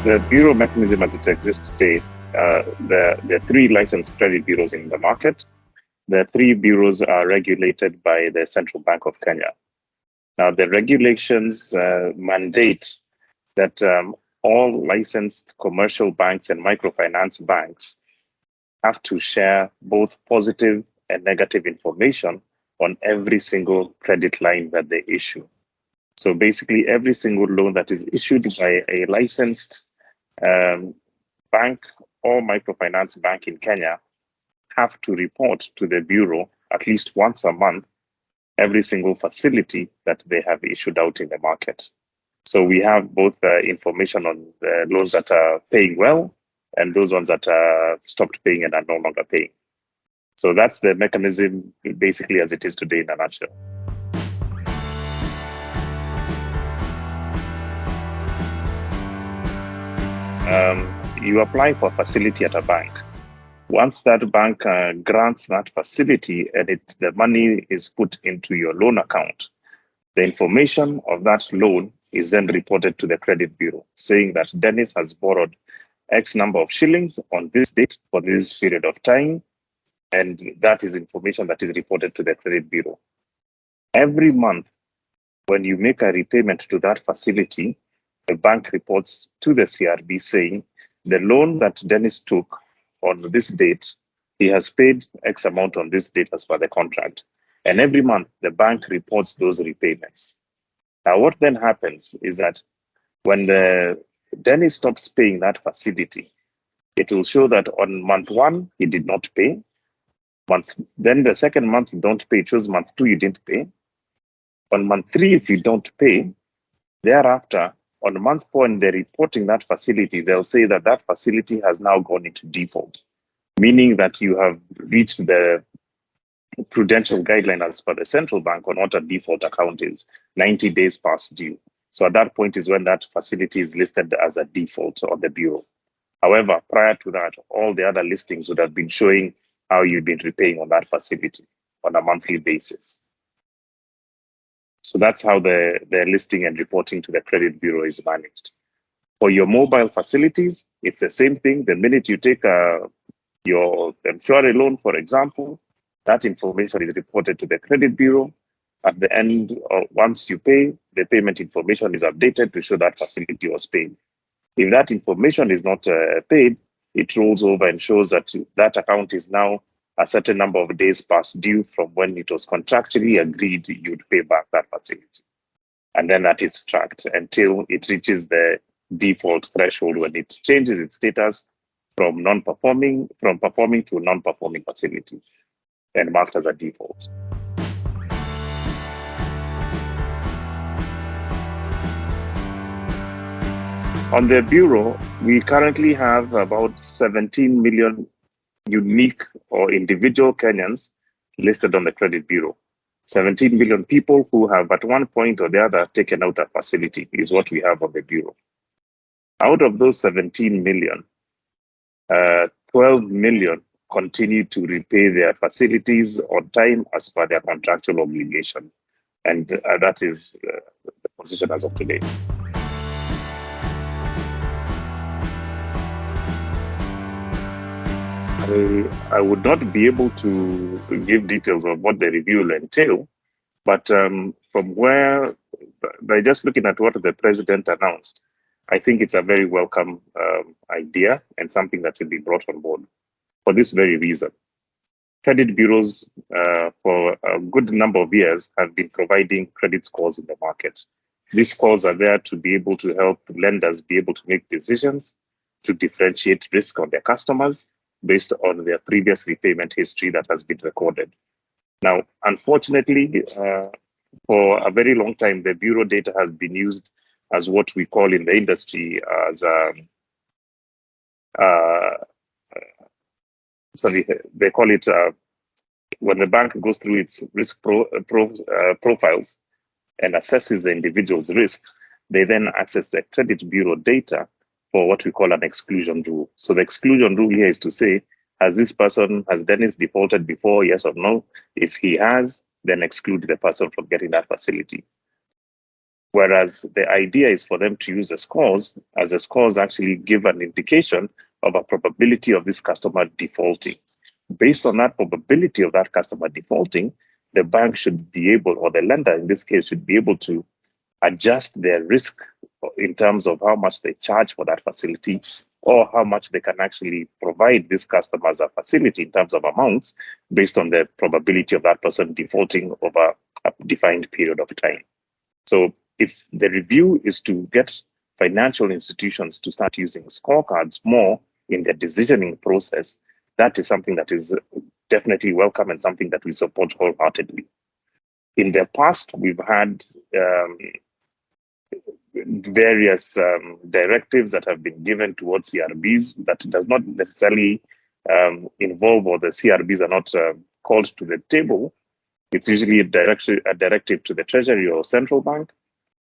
The bureau mechanism as it exists today, there are three licensed credit bureaus in the market. The three bureaus are regulated by the Central Bank of Kenya. Now, the regulations mandate that all licensed commercial banks and microfinance banks have to share both positive and negative information on every single credit line that they issue. So basically, every single loan that is issued by a licensed bank or microfinance bank in Kenya have to report to the bureau at least once a month every single facility that they have issued out in the market. So we have both information on the loans that are paying well and those ones that are stopped paying and are no longer paying. So that's the mechanism basically as it is today in a nutshell. You apply for a facility at a bank. Once that bank grants that facility and the money is put into your loan account, the information of that loan is then reported to the credit bureau, saying that Dennis has borrowed X number of shillings on this date for this period of time, and that is information that is reported to the credit bureau. Every month, when you make a repayment to that facility, the bank reports to the CRB saying the loan that Dennis took on this date, he has paid X amount on this date as per the contract. And every month, the bank reports those repayments. Now, what then happens is that when Dennis stops paying that facility, it will show that on month 1, he did not pay. Then the second month, you don't pay. It shows month 2, you didn't pay. On month 3, if you don't pay, thereafter, on month 4, when they're reporting that facility, they'll say that that facility has now gone into default, meaning that you have reached the prudential guideline as per the central bank on what a default account is, 90 days past due. So at that point is when that facility is listed as a default on the bureau. However, prior to that, all the other listings would have been showing how you've been repaying on that facility on a monthly basis. So that's how the listing and reporting to the credit bureau is managed. For your mobile facilities, it's the same thing. The minute you take your M-Shwari loan, for example, that information is reported to the credit bureau. At the end, once you pay, the payment information is updated to show that facility was paid. If that information is not paid, it rolls over and shows that that account is now a certain number of days past due from when it was contractually agreed you'd pay back that facility. And then that is tracked until it reaches the default threshold when it changes its status from performing to a non-performing facility and marked as a default. On the bureau, we currently have about 17 million unique or individual Kenyans listed on the credit bureau. 17 million people who have at one point or the other taken out a facility is what we have on the bureau. Out of those 17 million, 12 million continue to repay their facilities on time as per their contractual obligation. And that is the position as of today. I would not be able to give details of what the review will entail, but from by just looking at what the president announced, I think it's a very welcome idea and something that will be brought on board for this very reason. Credit bureaus for a good number of years have been providing credit scores in the market. These scores are there to be able to help lenders be able to make decisions, to differentiate risk on their customers based on their previous repayment history that has been recorded. Now, unfortunately, for a very long time, the bureau data has been used as what we call in the industry as they call it when the bank goes through its risk profiles and assesses the individual's risk, they then access the credit bureau data for what we call an exclusion rule. So the exclusion rule here is to say, has Dennis defaulted before, yes or no? If he has, then exclude the person from getting that facility. Whereas the idea is for them to use the scores, as the scores actually give an indication of a probability of this customer defaulting. Based on that probability of that customer defaulting, the bank should be able, or the lender in this case, should be able to adjust their risk in terms of how much they charge for that facility, or how much they can actually provide this customer as a facility in terms of amounts based on the probability of that person defaulting over a defined period of time. So if the review is to get financial institutions to start using scorecards more in their decisioning process, that is something that is definitely welcome and something that we support wholeheartedly. In the past, we've had various directives that have been given towards CRBs that does not necessarily involve, or the CRBs are not called to the table. It's usually a directive to the Treasury or Central Bank.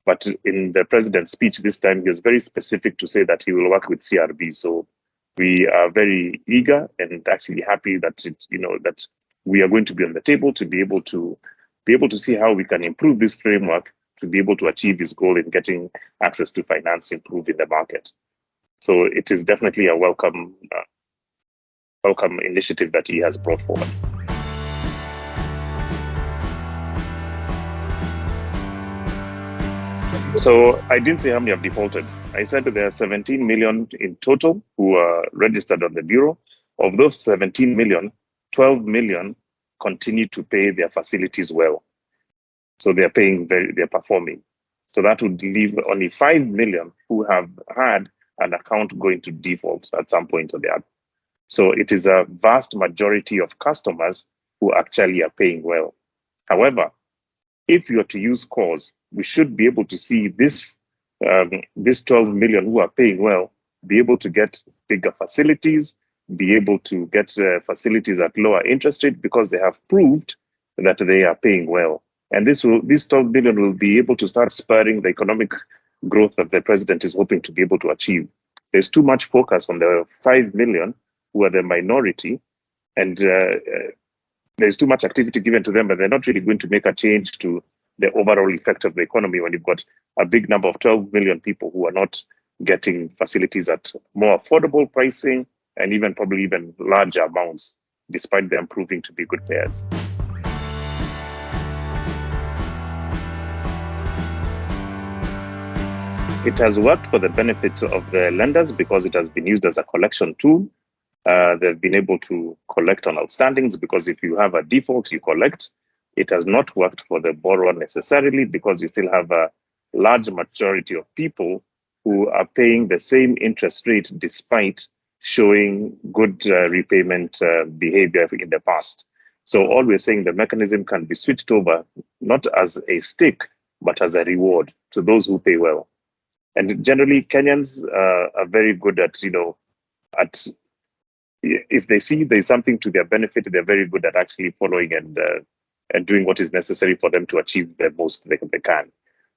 But in the president's speech this time, he was very specific to say that he will work with CRB. So we are very eager and actually happy that that we are going to be on the table to be able to see how we can improve this framework to be able to achieve his goal in getting access to finance improved in the market. So it is definitely a welcome initiative that he has brought forward. So I didn't say how many have defaulted. I said that there are 17 million in total who are registered on the Bureau. Of those 17 million, 12 million continue to pay their facilities well. So they're paying they're performing. So that would leave only 5 million who have had an account going to default at some point or the other. So it is a vast majority of customers who actually are paying well. However, if you are to use scores, we should be able to see this 12 million who are paying well be able to get bigger facilities, be able to get facilities at lower interest rate because they have proved that they are paying well. And this 12 million will be able to start spurring the economic growth that the president is hoping to be able to achieve. There's too much focus on the 5 million who are the minority, and there's too much activity given to them, but they're not really going to make a change to the overall effect of the economy when you've got a big number of 12 million people who are not getting facilities at more affordable pricing and even probably even larger amounts, despite them proving to be good payers. It has worked for the benefit of the lenders because it has been used as a collection tool. They've been able to collect on outstandings because if you have a default, you collect. It has not worked for the borrower necessarily because you still have a large majority of people who are paying the same interest rate despite showing good repayment behavior in the past. So all we're saying, the mechanism can be switched over, not as a stick, but as a reward to those who pay well. And generally, Kenyans are very good at, if they see there's something to their benefit, they're very good at actually following and doing what is necessary for them to achieve the most they can.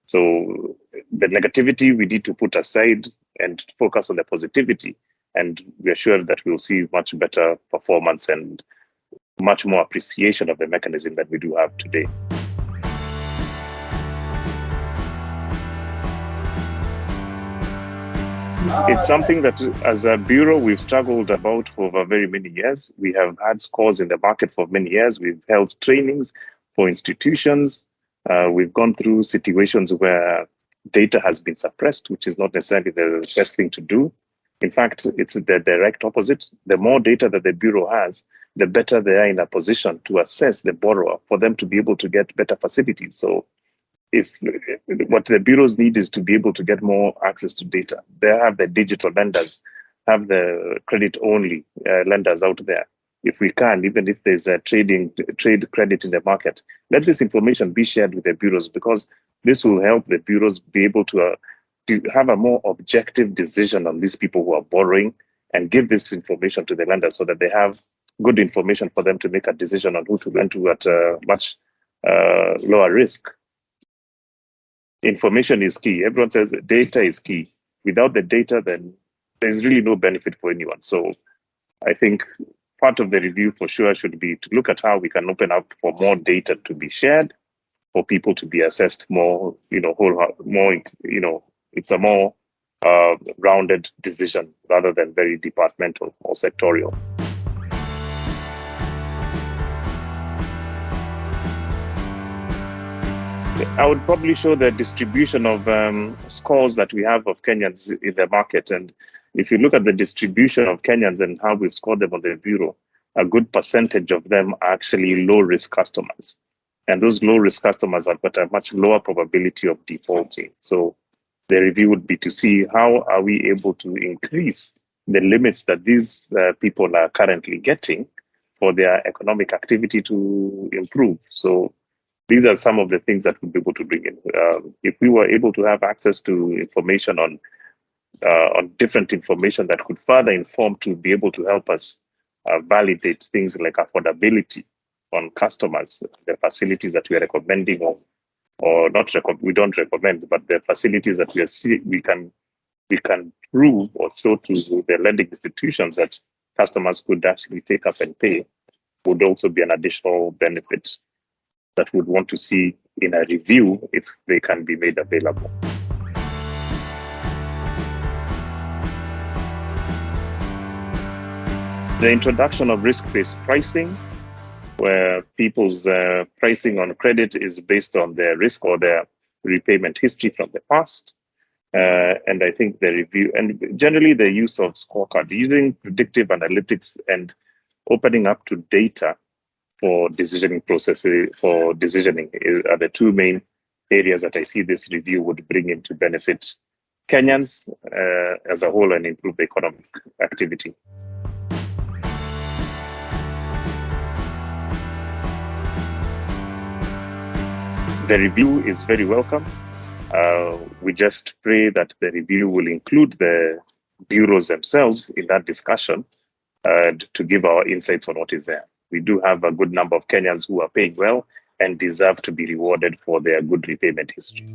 So the negativity we need to put aside and focus on the positivity. And we're sure that we'll see much better performance and much more appreciation of the mechanism that we do have today. It's something that as a bureau, we've struggled about for over very many years. We have had scores in the market for many years. We've held trainings for institutions. We've gone through situations where data has been suppressed, which is not necessarily the best thing to do. In fact, it's the direct opposite. The more data that the bureau has, the better they are in a position to assess the borrower for them to be able to get better facilities. So if what the bureaus need is to be able to get more access to data, they have the digital lenders, have the credit-only lenders out there. If we can, even if there's a trade credit in the market, let this information be shared with the bureaus, because this will help the bureaus be able to have a more objective decision on these people who are borrowing, and give this information to the lenders so that they have good information for them to make a decision on who to lend to at a much lower risk. Information is key. Everyone says data is key. Without the data, then there's really no benefit for anyone. So I think part of the review for sure should be to look at how we can open up for more data to be shared, for people to be assessed more, it's a more rounded decision rather than very departmental or sectorial. I would probably show the distribution of scores that we have of Kenyans in the market. And if you look at the distribution of Kenyans and how we've scored them on the Bureau, a good percentage of them are actually low-risk customers. And those low-risk customers have got a much lower probability of defaulting. So the review would be to see how are we able to increase the limits that these people are currently getting for their economic activity to improve. So these are some of the things that we'll be able to bring in. If we were able to have access to information on different information that could further inform to be able to help us validate things like affordability on customers, the facilities that we are recommending or not we don't recommend, but the facilities that we can prove or show to the lending institutions that customers could actually take up and pay would also be an additional benefit that would want to see in a review if they can be made available. The introduction of risk-based pricing, where people's pricing on credit is based on their risk or their repayment history from the past. And I think the review, and generally the use of scorecard, using predictive analytics and opening up to data for decisioning processes, for decisioning are the two main areas that I see this review would bring in to benefit Kenyans as a whole and improve the economic activity. The review is very welcome. We just pray that the review will include the bureaus themselves in that discussion to give our insights on what is there. We do have a good number of Kenyans who are paying well and deserve to be rewarded for their good repayment history.